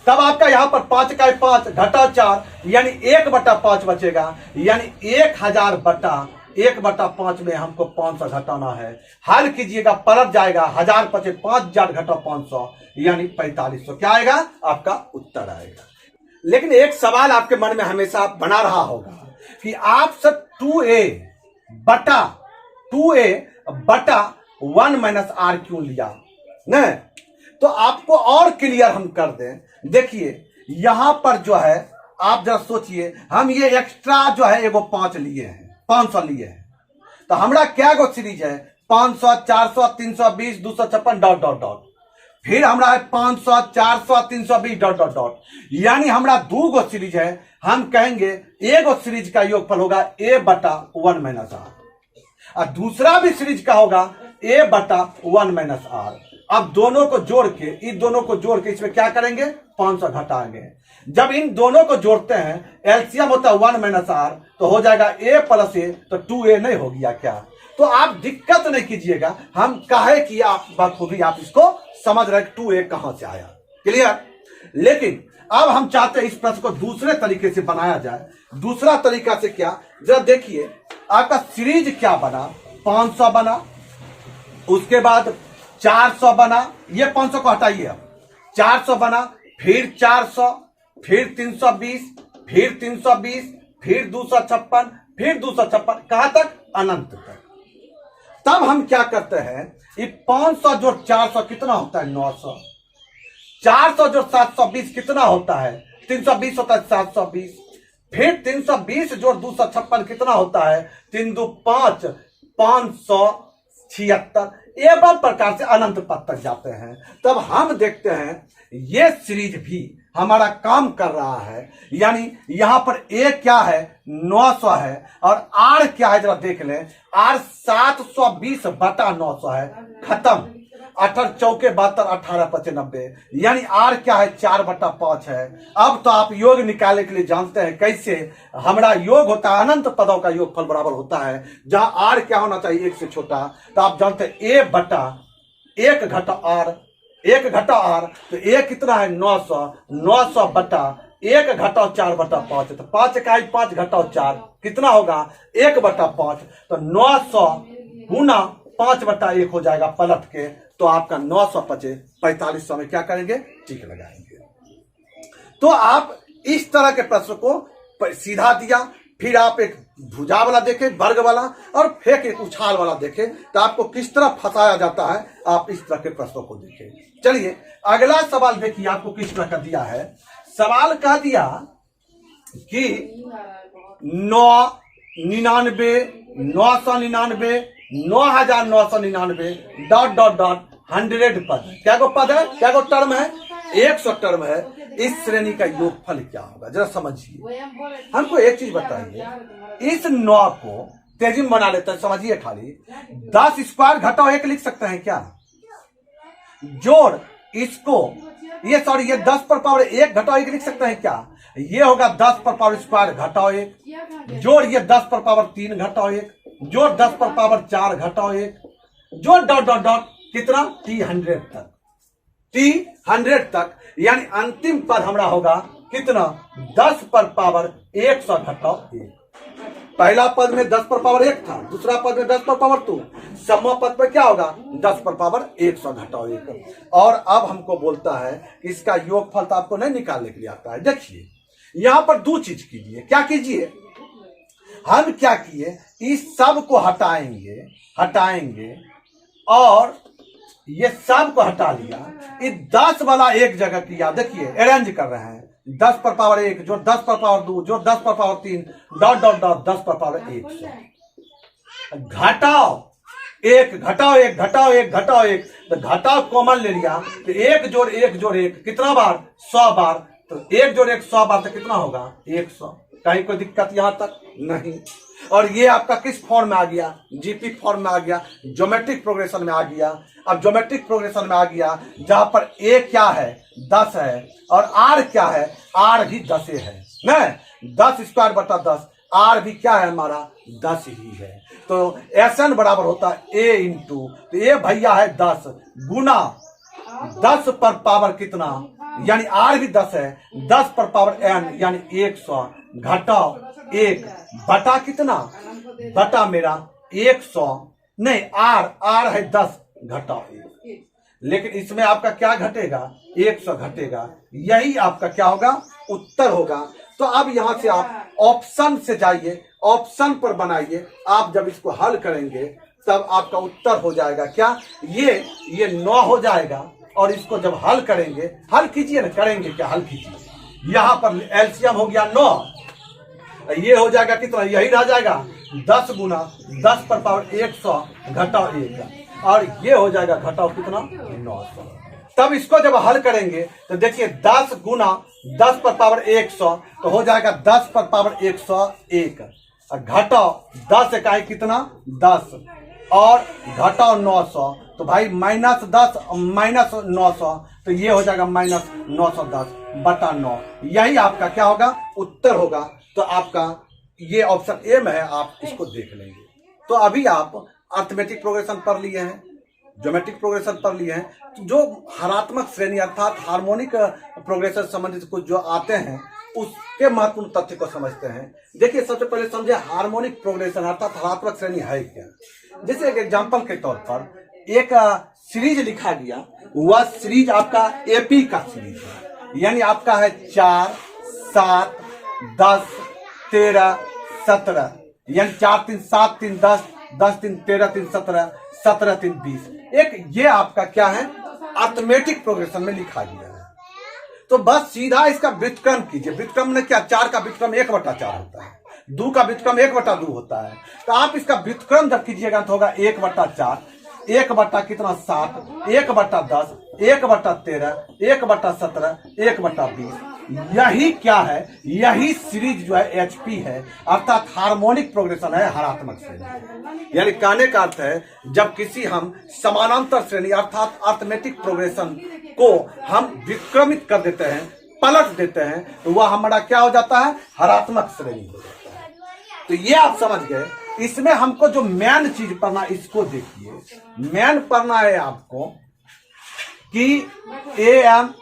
तब आपका यहां पर 5 का 5 घटाओ 4 यानी 1/5 बचेगा, यानी 1000 बटा 1/5 में हमको 500 घटाना है। हल कीजिएगा पलट जाएगा, 1000 बचे 5000 घटाओ 500 यानी 4500, क्या आएगा आपका उत्तर आएगा। लेकिन एक सवाल आपके मन में हमेशा बना रहा होगा कि आप सब 2a बटा 1 माइनस r क्यों लिया न। तो आपको और क्लियर हम कर दें, देखिए यहां पर जो है आप जरा सोचिए, हम ये एक्स्ट्रा जो है एगो 5 लिए हैं, 500 लिए हैं, तो हमारा क्या गो सीरीज है 500 400 320 256 डॉट डॉट डॉट, फिर हमारा है 500 400 320 डॉट डॉट डॉट, यानी हमारा 2 गो सीरीज है। हम कहेंगे एगो सीरीज का योगफल होगा a बटा 1 माइनस r, और दूसरा भी सीरीज का होगा a बटा 1 माइनस r। अब दोनों को जोड़ के, इन दोनों को जोड़ के इसमें क्या करेंगे 500 घटाएंगे। जब इन दोनों को जोड़ते हैं एलसीएम होता है 1 माइनस r, तो हो जाएगा a प्लस a, तो 2a नहीं हो गया क्या। तो आप दिक्कत नहीं कीजिएगा, हम कहे कि आप बखूबी आप इसको समझ रहे 2a कहां से आया, क्लियर। लेकिन अब हम चाहते हैं इस प्रश्न को दूसरे तरीके से बनाया जाए। दूसरा तरीका से क्या, जरा देखिए आपका सीरीज क्या बना, 500 बना, उसके बाद 400 बना, ये 500 को हटाइए, अब 400 बना, फिर 400, फिर 320, फिर 320, फिर 256, फिर 256, कहां तक अनंत तक। तब हम क्या करते हैं, ये 500 जोड़ 400 कितना होता है 900, 400 जोड़ 720 कितना होता है 320 होता है 720, फिर 320 जोड़ 256 कितना होता है 3 2 5 576, एवं प्रकार से अनंत पद तक जाते हैं। तब हम देखते हैं ये सीरीज भी हमारा काम कर रहा है, यानी यहां पर a क्या है 900 है और r क्या है जरा देख लें, r 720 बटा 900 है, खत्म। 18 चौके 72 18 95, यानी r क्या है 4/5 है। अब तो आप योग निकालने के लिए जानते हैं कैसे, हमारा योग होता है अनंत पदों का योगफल बराबर होता है, जहां r क्या होना चाहिए 1 से छोटा। तो आप जानते हैं a बटा 1 घटा r, 1 घटा r, तो a कितना है 900, 900 बटा 1 घटाओ 4/5, तो 5 का 5 घटाओ 4 कितना होगा 1/5, तो 900 गुना 5/1 हो जाएगा पलट के, तो आपका 900 बचे 4500 में क्या करेंगे टिक लगाएंगे। तो आप इस तरह के प्रश्न को सीधा दिया, फिर आप एक भुजा वाला देखें वर्ग वाला, और फिर एक उछाल वाला देखें, तो आपको किस तरह फंसाया जाता है आप इस तरह के प्रश्नों को देखें। चलिए अगला सवाल देखिए आपको किस तरह का दिया है। सवाल कह दिया कि 999 999 9999 डॉट डॉट डॉट 100 पद है। क्या को पद है, क्या को टर्म है 100 टर्म है, इस श्रेणी का योगफल क्या होगा जरा समझिए। हमको एक चीज बताइए, इस 9 को तेजी में बना लेते हैं, समझिए खाली 10 स्क्वायर घटाओ 1 लिख सकते हैं क्या, जोड़ इसको ये 10 पर पावर 1 घटाओ 1 लिख सकते हैं क्या, ये होगा 10 पर पावर स्क्वायर घटाओ 1, जोड़ ये 10 पर पावर 3 घटाओ 1, जोड़ 10 पर पावर 4 घटाओ 1, जोड़ डॉट डॉट डॉट कितना t100 तक, t100 तक, यानी अंतिम पद हमारा होगा कितना 10 पर पावर 100 घटाओ 1। पहला पद में 10 पर पावर 1 था, दूसरा पद में 10 पर पावर 2, सम्मा पद पर क्या होगा 10 पर पावर 100 घटाओ 1। और अब हमको बोलता है कि इसका योगफल तो आपको नहीं निकालने के लिए आता है। देखिए यहां पर 2 चीज कीजिए, क्या कीजिए, हम क्या किए इस सब को हटाएंगे और ये सब को हटा लिया, इस 10 वाला एक जगह किया, देखिए अरेंज कर रहे हैं, 10 पर पावर 1 जो 10 पर पावर 2 जो 10 पर पावर 3 डॉट डॉट डॉट 10 पर पावर 100। घटाओ 1 घटाओ 1 घटाओ 1 घटाओ 1, तो घटाओ कॉमन ले लिया तो 1 जोड़ 1 जोड़ 1 कितना बार 100 बार, तो 1 जोड़ 1 100 बार तो कितना होगा 100। कहीं कोई दिक्कत यहां तक नहीं। और ये आपका किस फॉर्म में आ गया, जीपी फॉर्म में आ गया, ज्योमेट्रिक प्रोग्रेशन में आ गया। अब ज्योमेट्रिक प्रोग्रेशन में आ गया जहां पर ए क्या है 10 है और आर क्या है, आर भी 10 है ना, 10 स्क्वायर बटा 10, आर भी क्या है हमारा 10 ही है। तो एसएन बराबर होता है ए इंटू, तो ए भैया है 10 गुना 10 पर पावर कितना, यानी आर भी 10 है, 10 पर पावर एन यानी 100 घटाओ 1 बटा कितना, बटा मेरा 100 नहीं आर है 10 घटाओ 1, लेकिन इसमें आपका क्या घटेगा 100 घटेगा, यही आपका क्या होगा उत्तर होगा। तो अब यहां से आप ऑप्शन से जाइए, ऑप्शन पर बनाइए, आप जब इसको हल करेंगे तब आपका उत्तर हो जाएगा क्या, ये 9 हो जाएगा। और इसको जब हल करेंगे, हल कीजिए ना, करेंगे क्या हल कीजिए, यहां पर एलसीएम हो गया 9, ये हो जाएगा कितना, यही रह जाएगा 10 गुना 10 पर पावर 100 घटाओ 1, और ये हो जाएगा घटाओ कितना 900। तब इसको जब हल करेंगे तो देखिए 10 गुना 10 पर पावर 100 तो हो जाएगा 10 पर पावर 101, और घटाओ 10 इकाई कितना 10 और घटाओ 900, तो भाई -10 -900, तो ये हो जाएगा -910 बटा 9, यही आपका क्या होगा उत्तर होगा। तो आपका ये ऑप्शन ए में है, आप इसको देख लेंगे। तो अभी आप अर्थमेटिक प्रोग्रेशन पढ़ लिए हैं, ज्योमेट्रिक प्रोग्रेशन पढ़ लिए हैं, तो जो हरात्मक श्रेणी अर्थात हार्मोनिक प्रोग्रेशन संबंधित कुछ जो आते हैं उसके महत्वपूर्ण तथ्य को समझते हैं। देखिए सबसे पहले समझे हार्मोनिक प्रोग्रेशन अर्थात हरात्मक श्रेणी है क्या। जैसे एक एग्जांपल के तौर पर एक सीरीज लिखा गया, वह सीरीज आपका एपी का सीरीज है, यानी आपका है 4 7 10 13 17, यानी 4 3 7 3 10 10 3 13 3 17 17 3 20, एक ये आपका क्या है अर्थमेटिक प्रोग्रेशन में लिखा गया है। तो बस सीधा इसका व्युत्क्रम कीजिए। व्युत्क्रम में क्या, 4 का व्युत्क्रम 1/4 होता है, 2 का व्युत्क्रम 1/2 होता है। तो आप इसका व्युत्क्रम जब कीजिएगा तो होगा 1/4, 1 बटा कितना 7, 1/10, 1/13, 1/17, 1/20, यही क्या है, यही सीरीज जो है एचपी है, अर्थात हार्मोनिक प्रोग्रेशन है हरात्मक श्रेणी। यानी कहने का अर्थ है जब किसी हम समानांतर श्रेणी अर्थात अर्थमेटिक प्रोग्रेशन को हम विक्रमित कर देते हैं, पलट देते हैं, तो वह हमारा क्या हो जाता है हरात्मक श्रेणी हो जाता है। तो ये आप समझ गए। इसमें हमको जो मेन चीज पढ़ना, इसको देखिए, मेन पढ़ना है आपको कि am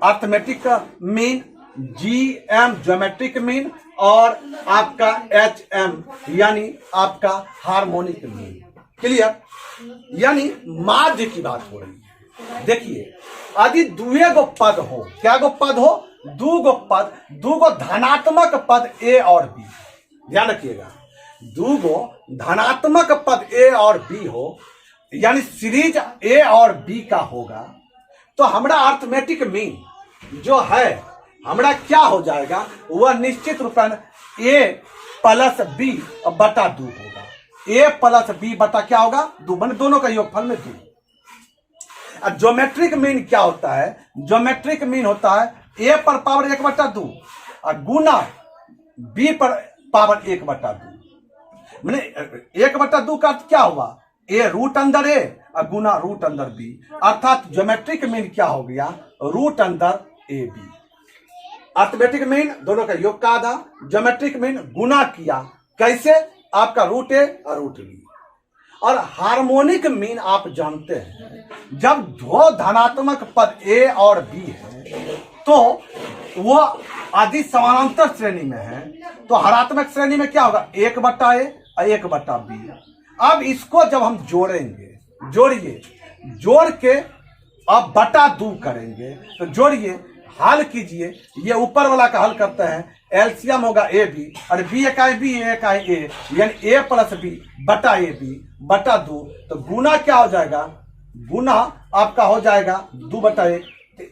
arithmetic mean, GM geometric mean, और आपका एचएम यानी आपका हार्मोनिक मीन। क्लियर, यानी माध्य की बात हो रही है। देखिए यदि दुए गो पद हो, क्या गो पद हो, दू गो धनात्मक पद ए और बी, ध्यान रखिएगा, दू गो धनात्मक पद ए और बी हो, यानी सीरीज ए और बी का होगा, तो हमारा अर्थमेटिक मीन जो है हमारा क्या हो जाएगा, वह निश्चित रूपेण ए प्लस बी बटा 2 होगा। ए प्लस बी बटा क्या होगा 2, मैंने दोनों का योगफल में 2। ज्योमेट्रिक मीन क्या होता है, ज्योमेट्रिक मीन होता है ए पर पावर 1/2 और गुना बी पर पावर 1/2। मैंने 1/2 का अर्थ क्या हुआ, ए रूट अंदर ए और गुना रूट अंदर बी, अर्थात ज्योमेट्रिक मीन क्या हो गया रूट अंदर ए बी। अर्थमेटिक मीन दोनों का योग का आधा, ज्योमेट्रिक मीन गुना किया, कैसे, आपका रूट ए और रूट बी। और हार्मोनिक मीन आप जानते हैं जब दो धनात्मक पद ए और बी है तो वो आदि समानांतर श्रेणी में है, तो हरात्मक श्रेणी में क्या होगा 1/a और 1/b। अब इसको जब हम जोड़ेंगे, जोड़िए, जोड़ के अब बटा 2 करेंगे, तो जोड़िए, हल कीजिए, ये ऊपर वाला का हल करते हैं, एलसीएम होगा ए बी और बी इकाई बी ए इकाई ए, यानी ए प्लस बी बटा ए बी बटा 2, तो गुना क्या हो जाएगा, गुना आपका हो जाएगा 2/1,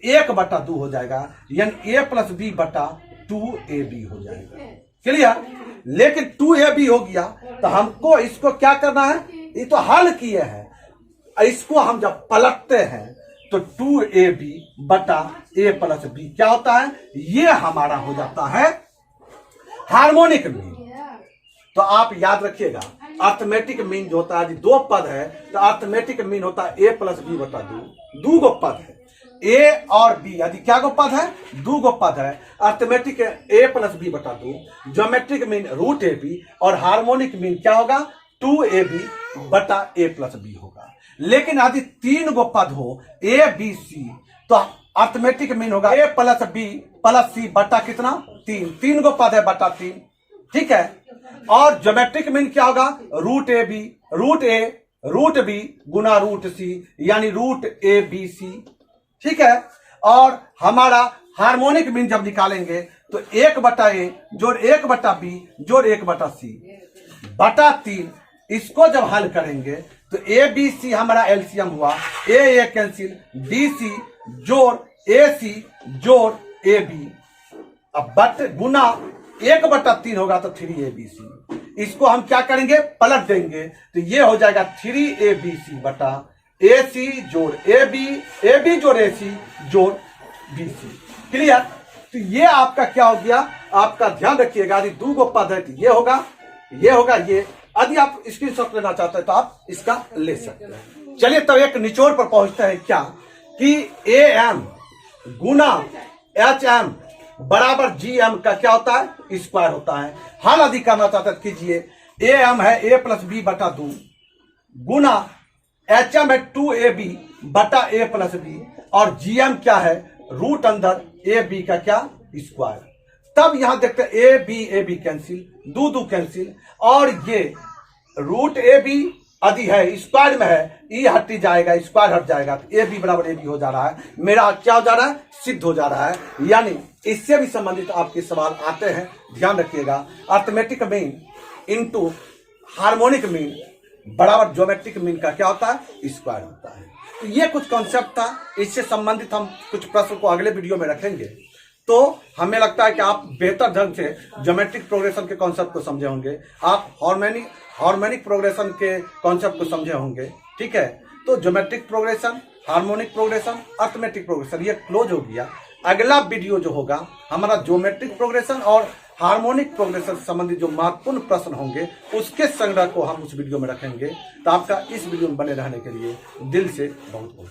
1/2 हो जाएगा, यानी a प्लस बी बटा 2ab हो जाएगा। क्लियर? लेकिन 2ab हो गया तो हमको इसको क्या करना है, ये तो हल किए हैं, इसको हम जब पलटते हैं तो 2ab बटा a प्लस बी क्या होता है, ये हमारा हो जाता है हार्मोनिक मीन। तो आप याद रखिएगा अर्थमेटिक मीन जो होता है, 2 पद है तो अर्थमेटिक मीन होता है a प्लस बी बटा 2 गो पद है, a और b यदि क्या गो पद है, 2 गो पद है। अर्थमेटिक a प्लस बी बटा 2, ज्योमेट्रिक मीन रूट ab और हार्मोनिक मीन क्या होगा 2ab बटा a प्लस बी होगा। लेकिन यदि 3 गो पद हो a b c तो अर्थमेटिक मीन होगा a plus b plus c बटा कितना 3 गो पद है बटा 3, ठीक है। और ज्योमेट्रिक मीन क्या होगा रूट a रूट b गुना रूट c यानी रूट a b c, ठीक है। और हमारा हार्मोनिक मीन जब निकालेंगे तो 1/a जोड़ 1/b जोड़ 1/c बटा 3, इसको जब हल करेंगे तो ए बी सी हमारा एलसीएम हुआ, ए कैंसिल, बी सी जोड़ ए सी जोड़ ए बी, अब बट गुना 1/3 होगा तो 3abc। इसको हम क्या करेंगे पलट देंगे तो ये हो जाएगा 3abc बटा ac जोड़ ab जोड़ ac जोड़ bc। क्लियर? तो ये आपका क्या हो गया, आपका ध्यान रखिएगा यदि 2 गो पद है तो ये होगा ये। यदि आप स्क्रीनशॉट लेना चाहते हैं तो आप इसका ले सकते हैं। चलिए तब एक निचोड़ पर पहुंचते हैं क्या कि am गुना hm बराबर gm का क्या होता है स्क्वायर होता है। हल यदि करना चाहते हैं कीजिए, am है a प्लस बी बटा 2 गुना hm है 2ab बटा a प्लस बी और gm क्या है रूट अंदर ab का क्या स्क्वायर। तब यहां देखते हैं a b कैंसिल, 2 कैंसिल और ये रूट ab यदि है स्क्वायर में है ई हटी जाएगा, स्क्वायर हट जाएगा तो ए बी बराबर ए बी हो जा रहा है, मेरा क्या हो जा रहा है सिद्ध हो जा रहा है। यानी इससे भी संबंधित आपके सवाल आते हैं, ध्यान रखिएगा। Arithmetic mean into harmonic mean बराबर ज्योमेट्रिक मीन का क्या होता है स्क्वायर होता है। तो ये कुछ कॉन्सेप्ट था, इससे संबंधित हम कुछ प्रश्न को अगले वीडियो में रखेंगे। तो हमें लगता है कि आप बेहतर ढंग से ज्योमेट्रिक प्रोग्रेशन के कॉन्सेप्ट को समझे होंगे, आप हार्मोनिक प्रोग्रेशन के कॉन्सेप्ट को समझे होंगे, ठीक है। तो geometric progression, harmonic progression, arithmetic progression ये क्लोज हो गया। अगला वीडियो जो होगा हमारा ज्योमेट्रिक प्रोग्रेशन और हार्मोनिक प्रोग्रेशन से संबंधित जो महत्वपूर्ण प्रश्न होंगे उसके संग्रह को हम उस वीडियो में रखेंगे। तो आपका इस वीडियो में बने रहने के लिए दिल से बहुत बहुत